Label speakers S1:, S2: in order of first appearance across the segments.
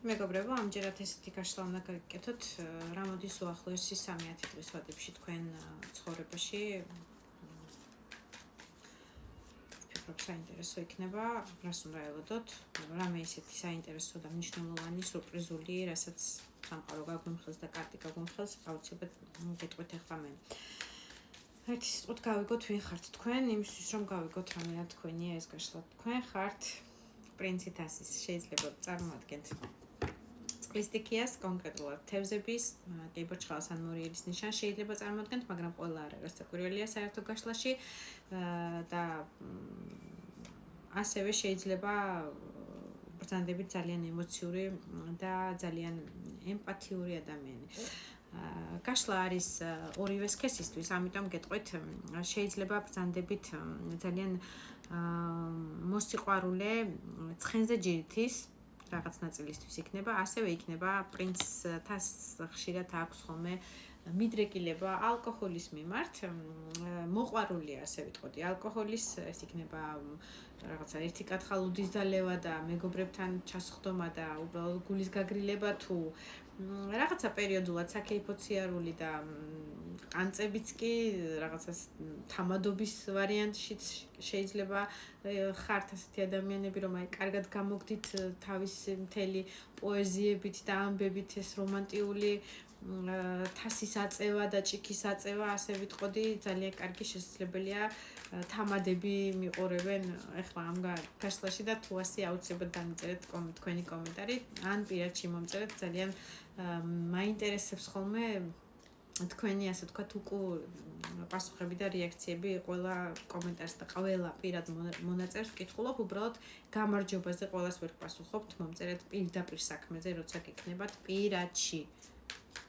S1: მეგობრებო, ამჯერად ესეთი გაშლა უნდა გაკეთოთ, რა მოდის უახლოესი 3-10 წლის ვადებში თქვენ ცხოვრებაში. ვფიქრობ, საინტერესო იქნება, რას უნდა ელოდოთ, რამე ისეთი საინტერესო და მნიშვნელოვანი, სურპრიზული, რასაც სამყარო გაგვიმხელს და კარტი გაგვიმხელს, აუცილებლად გეტყვით ახლა მე. ერთი სიტყვით გავიგოთ, ვინ ხართ თქვენ, იმისთვის რომ გავიგოთ რამე რა თქვენია ეს გაშლა. თქვენ ხართ პრინცი თასის, შეიძლება წარმოადგენთ წყლისტიქიას, კონკრეტულად თევზების, კიბოჩხალს ან მორიელის ნიშანს შეიძლება წარმოადგენთ, მაგრამ ყველა არ არის საკვირველია საერთო გაშლაში და ასევე შეიძლება ბრძანდებით ძალიან ემოციური და ძალიან ემპათიური ადამიანი. გაშლა არის ორივე სქესისთვის, ამიტომ გეტყვით, შეიძლება ბრძანდებით ძალიან მოსიყვარულე ცხენზე ჯირითის რაღაც ნაწილისთვის იქნება, ასევე იქნება პრინცთას ხშირად აქვს ხოლმე მიდრეკილება ალკოჰოლის მიმართ, მოყვარულია ასე ვიტყოდი ალკოჰოლის, ეს იქნება რაღაცა ერთი კათხალუდის დალევა და მეგობრებთან ჩასხდომა და უბრალოდ გულის გაგრილება თუ რაღაცა პერიოდულად საქეიფოციარული და ყანწებიც კი რაღაცა თამადობის ვარიანტშიც შეიძლება ხართ ასეთი ადამიანები, რომ აი კარგად გამოგდით თავის მთელი პოეზიებით და ამბებით ეს რომანტიული თასის აწევა და ჭიქის აწევა, ასე ვიტყოდი, ძალიან კარგი შესაძლებელია თამადები მიყურებენ ახლა ამ გაშლაში და თუ ასე აუცილებლად დამიწერეთ თქვენი კომენტარი, ან პირადში მომწერეთ, ძალიან მაინტერესებს ხოლმე თქვენი ასე ვთქვათ პასუხები და რეაქციები ყველა კომენტარს და ყველა პირად მონაწერს ვკითხულობ, უბრალოდ გამარჯობაზე ყველას ვერ პასუხობთ, მომწერეთ პირდაპირ საქმეზე, როცა გიქნებათ პირადში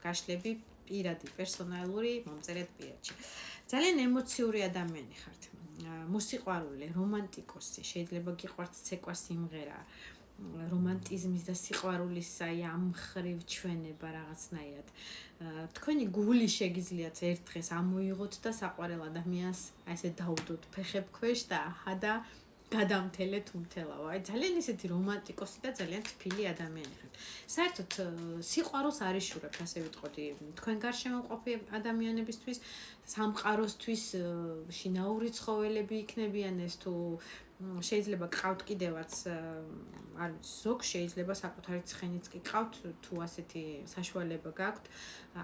S1: გაშლები პირადი, პერსონალური, მომწერეთ პირადში. ძალიან ემოციური ადამიანი ხართ. მოსიყვარული, რომანტიკოსი, შეიძლება გიყვართ ცეკვა, სიმღერა, რომანტიზმის და სიყვარულის აი ამ ხრივ ჩვენება რაღაცნაირად. თქვენი გული შეგიძლიათ ერთ დღეს ამოიღოთ და საყვარელ ადამიანს აი ესე დაუდოთ ფეხებ ქვეშ და აჰა გადამთელეთ უმთელავ. აი ძალიან ისეთი რომანტიკოსი და ძალიან თბილი ადამიანი ხართ. საერთოდ სიყვარულს არ იშურებთ, ასე ვიტყოდი, თქვენ გარშემო მყოფი ადამიანებისთვის, სამყაროსთვის, შინაური ცხოველები იქნებიან ეს თუ შეიძლება გყავთ კიდევაც, არ ვიცი, ზოგ შეიძლება საკუთარი ცხენიც კი გყავთ, თუ ასეთი საშუალება გაქვთ,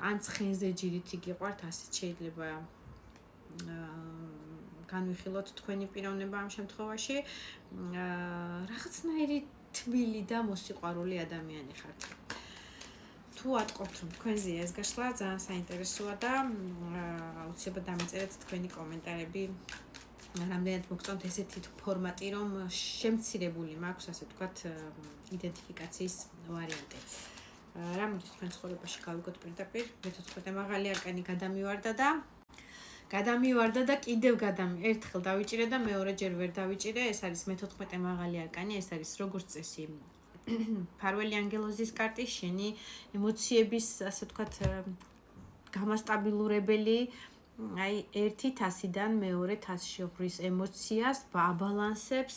S1: ან ცხენზე ჯირითი გიყვართ, ასეც შეიძლება განვიხილოთ თქვენი პიროვნება ამ შემთხვევაში, რაღაცნაირი თბილი და მოსიყვარული ადამიანი ხართ. თუ ატყობთ, რომ თქვენზეა ეს გაშლა, ძალიან საინტერესოა და აუცილებლად დამიწერეთ თქვენი კომენტარები. რამდენად მოგწონთ ესეთი ფორმატი, რომ შემცირებული მაქვს, ასე ვთქვათ, იდენტიფიკაციის ვარიანტი. რა მოდის თქვენ ცხოვრებაში გავიგოთ პირდაპირ, მე-14 მაღალი არკანი გადამივარდა და კიდევ ერთხელ დავიჭირე და მეორეჯერ ვერ დავიჭირე, ეს არის მე-14 მაღალი არკანი, ეს არის როგორც წესი ფარველი ანგელოზის კარტი, შენი ემოციების, ასე ვთქვათ, გამასტაბილურებელი, აი ერთი თასიდან მეორე თასში ღვრის ემოციას, აბალანსებს.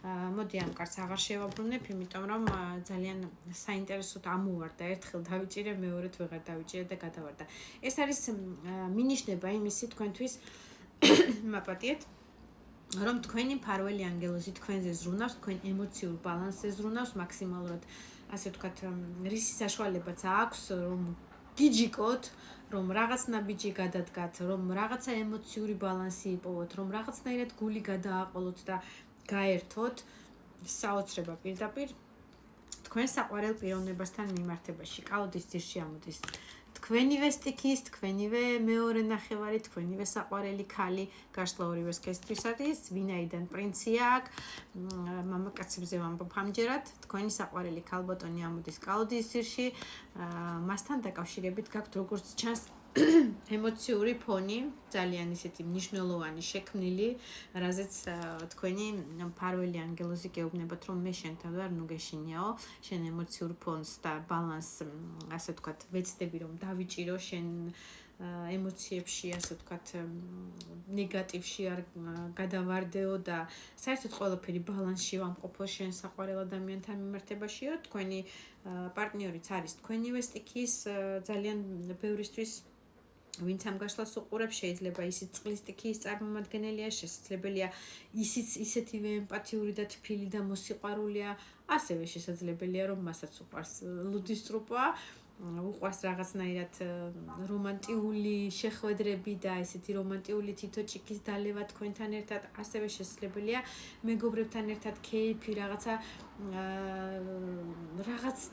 S1: მოდი ამ კარტს აღარ შევაბრუნებ, იმიტომ რომ ძალიან საინტერესოდ ამოვარდა, ერთხელ დავიჭირე, მეორედ ვეღარ დავიჭირე და გადავარდა. ეს არის მინიშნება იმისი თქვენთვის მაპატიეთ, რომ თქვენი ფარველი ანგელოზი თქვენზე ზრუნავს, თქვენ ემოციურ ბალანსზე ზრუნავს მაქსიმალურად, ასე ვთქვათ, რისი საშუალებაც აქვს, რომ გიჯიკოთ, რომ რაღაც ნაბიჯი გადადგათ, რომ რაღაცა ემოციური ბალანსი იპოვოთ, რომ რაღაცნაირად გული გადააყოლოთ და გაერთოთ, საოცრება პირდაპირ თქვენ საყვარელ პიროვნებასთან მიმართებაში. კალოდის ძირში ამოდის თქვენივე სტიქის, თქვენივე მეორე ნახევარი, თქვენივე საყვარელი ქალი, გაშლა ორივე სქესთვის არის, ვინაიდან პრინცია აქ, მამაკაცებზე ვამბობ ამჯერად, თქვენი საყვარელი ქალბატონი ამოდის კალოდის ძირში, მასთან დაკავშირებით გაქვთ როგორც ჩანს ემოციური ფონი, ძალიან ისეთი მნიშვნელოვანი, შექმნილი, რაზეც თქვენი ფარველი ანგელოზი გეუბნებათ, რომ მე შენთან ვარ, ნუ გეშინიაო, შენ ემოციურ ფონს და ბალანსს, ასე ვთქვათ, ვეცდები რომ დავიჭირო შენ ემოციებში, ასე ვთქვათ, ნეგატივში არ გადავარდეო და საერთოდ ყველაფერი ბალანსში ვამყოფო შენ საყვარელ ადამიანთან მიმართებაშიო. თქვენი პარტნიორიც არის თქვენივე სტიქის, ძალიან ბევრისთვის ვინც ამ გაშლას უყურებს, შეიძლება ისიც წყლის სტიქიის წარმომადგენელია, შესაძლებელია ისიც ისეთივე ემპათიური და თბილი და მოსიყვარულია, ასევე შესაძლებელია რომ მასაც უყვარს ლუდის სტრუპა, უყვარს რაღაცნაირად რომანტიული შეხვედრები და ესეთი რომანტიული თითო ჭიქის დალევა თქვენთან ერთად, ასევე შესაძლებელია მეგობრებთან ერთად კეიფი რაღაც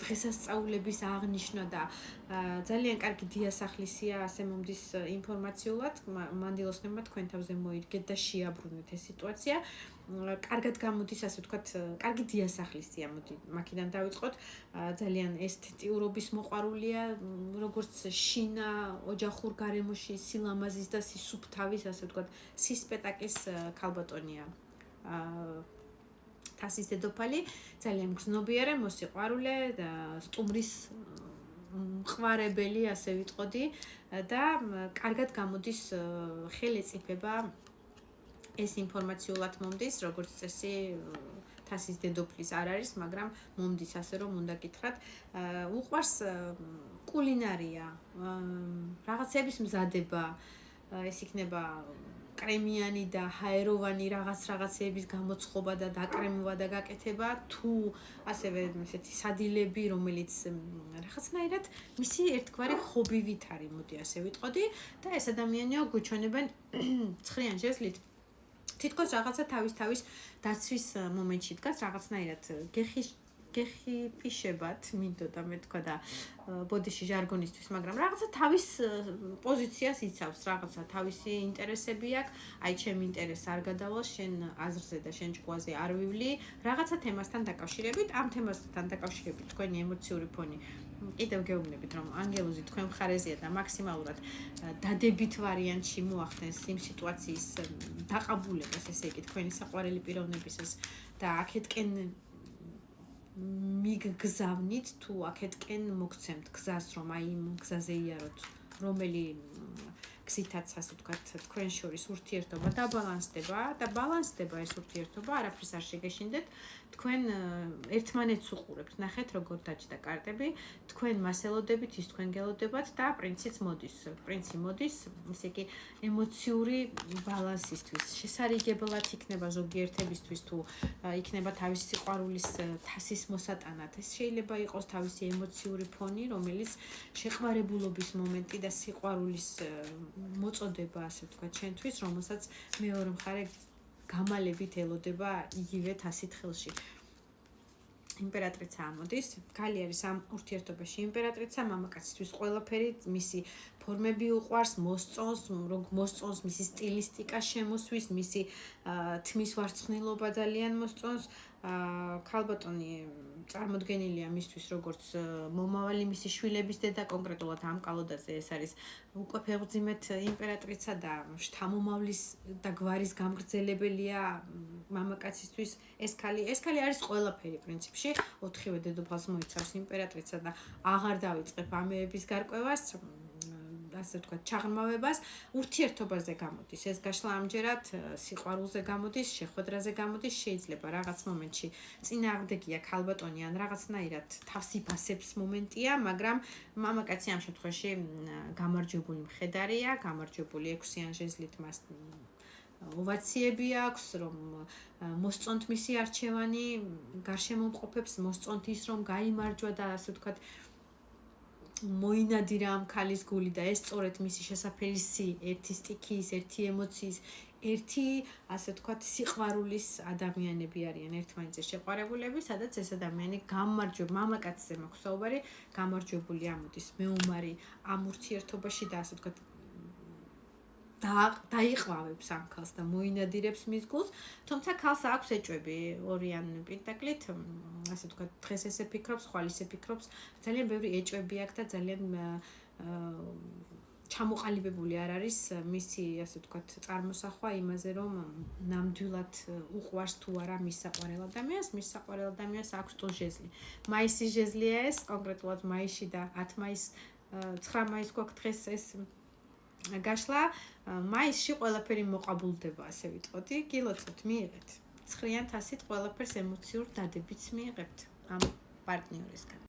S1: დღესასწაულების აღნიშვნა და ძალიან კარგი დიასახლისია, ასე მომდის ინფორმაციულად, მანდილოსნებმა თქვენ თავზე მოიდგეთ და შეაბრუნეთ ეს სიტუაცია. კარგად გამოდის, ასე ვთქვათ, კარგი დიასახლისია, მოდი მაქედან დავიწყოთ. ძალიან ესთეტიურობის მოყვარულია, როგორც შინა ოჯახურ გარემოში სილამაზის და სისუფთავის, ასე ვთქვათ, სისპეტაკის ქალბატონია. თასის დედოფალი, ძალიან გრძნობიარე, მოსიყვარულე და სტუმრის მყварებელი, ასე ვიტყოდი და კარგად გამოდის ხელეწიფება. ეს ინფორმაციულად მომდის, როგორც წესი, თასის დედოფლის არ არის, მაგრამ მომდის ასე რომ უნდა გითხრათ. უყვარს კულინარია, რაღაცების მზადება, ეს იქნება კრემიანი და ჰაეროვანი რაღაცეების გამოცხობა და დაკრემვა და გაკეთება, თუ ასევე ესეთი სადილები, რომელიც რაღაცნაირად მისი ერთგვარი ჰობივით არის, მოდი ასე ვიტყოდი და ეს ადამიანია გვიჩვენებენ ცხრიან ჟეზლით. თითქოს რაღაცა თავის დაცვის მომენტში დგას, რაღაცნაირად გეხი პიშებათ, მინდოდა მე თქვა და ბოდიში ჟარგონისთვის, მაგრამ რაღაცა თავის პოზიციას იცავს, რაღაცა თავისი ინტერესები აქვს, აი ჩემი ინტერესს არ გადავალ შენ აზრზე და შენ ჭკუაზე არ ვივლი, რაღაცა თემასთან დაკავშირებით, ამ თემასთან დაკავშირებით თქვენი ემოციური ფონი კიდევ გეუბნებით, რომ ანგელოზი თქვენ მხარეზეა და მაქსიმალურად დადებით ვარიანტში მოახდენს იმ სიტუაციის დაყაბულებას, ესე იგი, თქვენი საყვარელი პიროვნებისას და აქეთკენ მიგგზავნით თუ აქეთკენ მოგცემთ გზას, რომ აი იმ გზაზე იაროთ, რომელი გზითაც, ასე ვთქვათ, თქვენ შორის ურთიერთობა დაბალანსდება და ბალანსდება ეს ურთიერთობა, არაფერს არ შეგეშინდეთ. თქვენ ერთმანეთს უყურებთ, ნახეთ როგორ დაჭდა კარტები, თქვენ მას ელოდებით, ის თქვენ გელოდებათ და პრინციც მოდის. პრინცი მოდის, ესე იგი, ემოციური ბალანსისთვის. შესარიგებლად იქნება ზოგიერთებისთვის თუ იქნება თავისი სიყვარულის თასის მოსატანად. ეს შეიძლება იყოს თავისი ემოციური ფონი, რომელიც შეყვარებულობის მომენტი და სიყვარულის მოწოდება, ასე ვთქვათ, ჩვენთვის, რომელსაც მეორე მხარე გამალებით ელოდება იგივე თასით ხელში. იმპერატრიცა ამოდის, ქალი არის ამ ურთიერთობაში იმპერატრიცა, მამაკაცისთვის ყველაფერი, მისი ფორმები უყვარს, მოსწონს, მისი სტილისტიკა შემოსვის, მისი თმის ვარცხნილობა ძალიან მოსწონს. ქალბატონი წარმოდგენილია მისთვის როგორც მომავალი მისი შვილების დედა, კონკრეტულად ამ კალოდაზე ეს არის უკვე ფეხბურთიმეთ იმპერატრიცა და შთამომავლის და გვარის გამგრძელებელია მამაკაცისთვის. ეს ქალი არის ყველაფერი პრინციპში, 4-ვე დედოფალს მოიცავს იმპერატრიცა და აღარ დავიწყებ ამეების გარკვევას, ასე ვთქვათ, ჩაღრმავებას, ურთიერთობაზე გამოდის. ეს გაშლა ამჯერად სიყვარულზე გამოდის, შეხვედრაზე გამოდის, შეიძლება რაღაც მომენტში წინააღმდეგია ქალბატონი ან რაღაცნაირად თავს იფასებს მომენტია, მაგრამ მამაკაცი ამ შემთხვევაში გამარჯვებული მხედარია, გამარჯვებული 6-იან ჟეზლით მას ოვაციები აქვს, რომ მოსწონთ მისი არჩევანი, გარშემომყოფებს მოსწონთ ის, რომ გაიმარჯვა და ასე ვთქვათ, მოინადირა ამ ქალის გული და ეს სწორედ მისი შესაფერისი ერთი სტიქიის, ერთი ემოციის, ერთი, ასე ვთქვათ, სიყვარულის ადამიანები არიან ერთმანეთზე შეყვარებულები, სადაც ეს ადამიანი მამაკაცზე მაქვს საუბარი, გამარჯვებული ამოდის მეომარი ამ ურთიერთობაში და ასე ვთქვათ, დაიყვავებს ამ ქალს და მოინადირებს მის გულს, თუმცა ქალს აქვს ეჭვები ორიან პენტაკლით, ასე ვთქვათ, დღეს ესე ფიქრობს, ხვალ ისე ფიქრობს, ძალიან ბევრი ეჭვები აქვს და ძალიან ჩამოყალიბებული არ არის მისი, ასე ვთქვათ, წარმოსახვა იმაზე, რომ ნამდვილად უყვარს თუ არა მის საყვარელ ადამიანს, მის საყვარელ ადამიანს აქვს თუ ჟეზლი. მაისის ჟეზლია ეს, კონკრეტულად მაისში და 10 მაისს, 9 მაისს გვაქვს დღეს ეს გაშლა მაისში ყველაფერი მოყაბულდება, ასე ვიტყოდი, გილოცავთ მიიღეთ. 9-იან 100-ით ყველაფერს ემოციურ დადებიც მიიღებთ ამ პარტნიორისგან.